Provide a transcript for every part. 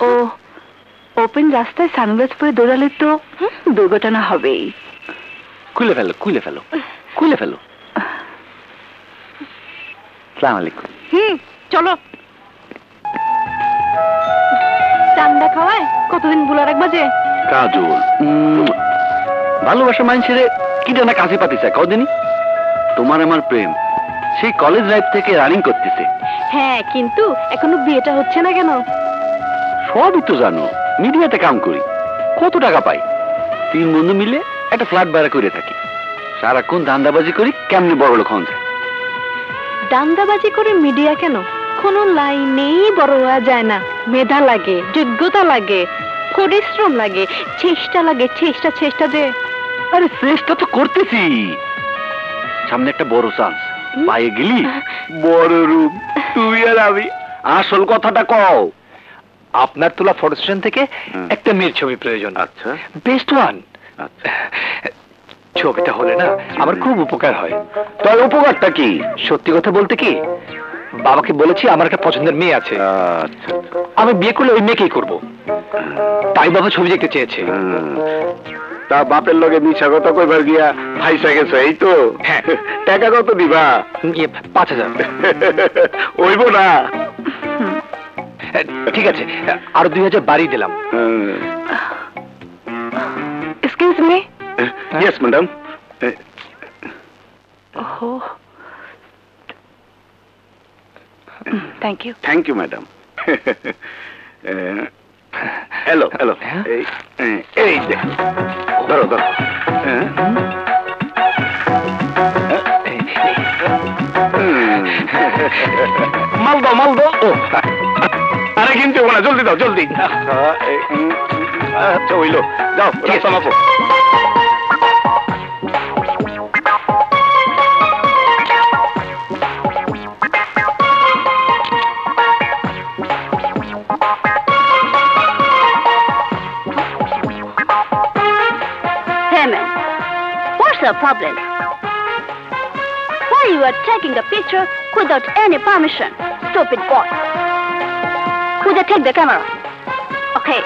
ও open রাস্তায় sunglass পরে দৌড়ালে তো দুর্ঘটনা হবেই। খুলে ফেলো খুলে ফেলো খুলে ফেলো। আসসালামু আলাইকুম। চলো। চান্দা খাওয়ায় কতদিন বুলা রাখবা যে? কাজল ভালোবাসা মানুষের কিটা না কাছে পাতিছে কদিনই। তোমার আমার প্রেম সেই কলেজ লাইফ থেকে রানিং করতেছে। হ্যাঁ, কিন্তু এখনো বিয়েটা হচ্ছে না কেন? সবই তো জানো, মিডিয়াতে কাম করি, কত টাকা পাই। 3 বন্ধু মিলে একটা ফ্ল্যাট ভাড়া করে থাকি, সারাক্ষণ ধান্দাবাজি করি কেমনে বড় লোক হন যায়। দান্দাবাজি করে মিডিয়া কেন? কোনো লাইনেই বড় হওয়া যায় না। মেধা লাগে, যোগ্যতা লাগে, পরিশ্রম লাগে, চেষ্টা লাগে, চেষ্টা চেষ্টা যে। আরে চেষ্টা তো করতেছি, সামনে একটা বড় চান্স পায়ে গেলি বড় রূপ তুই আর আমি। আসল কথাটা কও। আপনার তোলা ফটো স্টেশন থেকে একটা মেয়ের ছবি প্রয়োজন। আচ্ছা, বেস্ট ওয়ান। আচ্ছা, ছবিটা হলে না আমার খুব উপকার হয়। তোর উপকারটা কি? সত্যি কথা বলতে কি, বাবাকে বলেছি আমার একটা পছন্দের মেয়ে আছে, আচ্ছা, আমি বিয়ে করলে ওই মেয়েকেই করব, তাই বাবা ছবি দেখতে চেয়েছে। তা বাপের লগে মিছা কথা কইবার গিয়া ফাইসা গেছে এই তো? হ্যাঁ। টাকা কত দিবা? 5,000। হইব না? ঠিক আছে, আরো 2,000 বাড়িয়ে দিলাম। Excuse me. Yes madam. Thank you. Thank you madam. Hello hello, এই ধরো ধরো। মাল দাও মাল দাও। আরে কিন্তু না, জলদি দাও জলদি। আচ্ছা হইলো, যাও রাস্তা মাপো। Hey man, what's the problem? Why you are taking a picture without any permission? Stupid boy. Who they take the camera? Okay.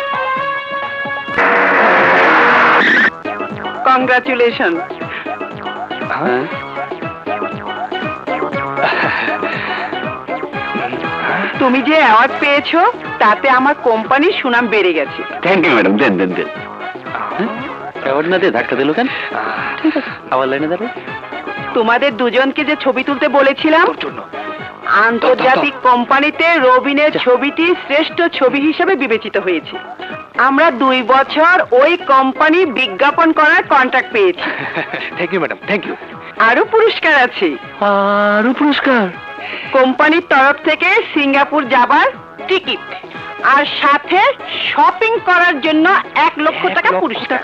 Congratulations. তুমি যে অ্যাওয়ার্ড পেয়েছো তাতে আমার কোম্পানির সুনাম বেড়ে গেছে। Thank you madam. দেন দেন দেন। অ্যাওয়ার্ড না দিয়ে ধাক্কা দিল কেন? ঠিক আছে, আবার লাইনে দাঁড়ো। তোমাদের দুজনকে যে ছবি তুলতে বলেছিলাম, আন্তর্জাতিক কোম্পানিতে রবিনের ছবিটি শ্রেষ্ঠ ছবি হিসেবে বিবেচিত হয়েছে। আমরা 2 বছর ওই কোম্পানি বিজ্ঞাপন করার কন্ট্রাক্ট পেয়েছি। Thank you madam, thank you. আরো পুরস্কার আছে। আরো পুরস্কার? কোম্পানির তরফ থেকে সিঙ্গাপুর যাবার টিকিট, আর সাথে শপিং করার জন্য 1 লক্ষ টাকা পুরস্কার।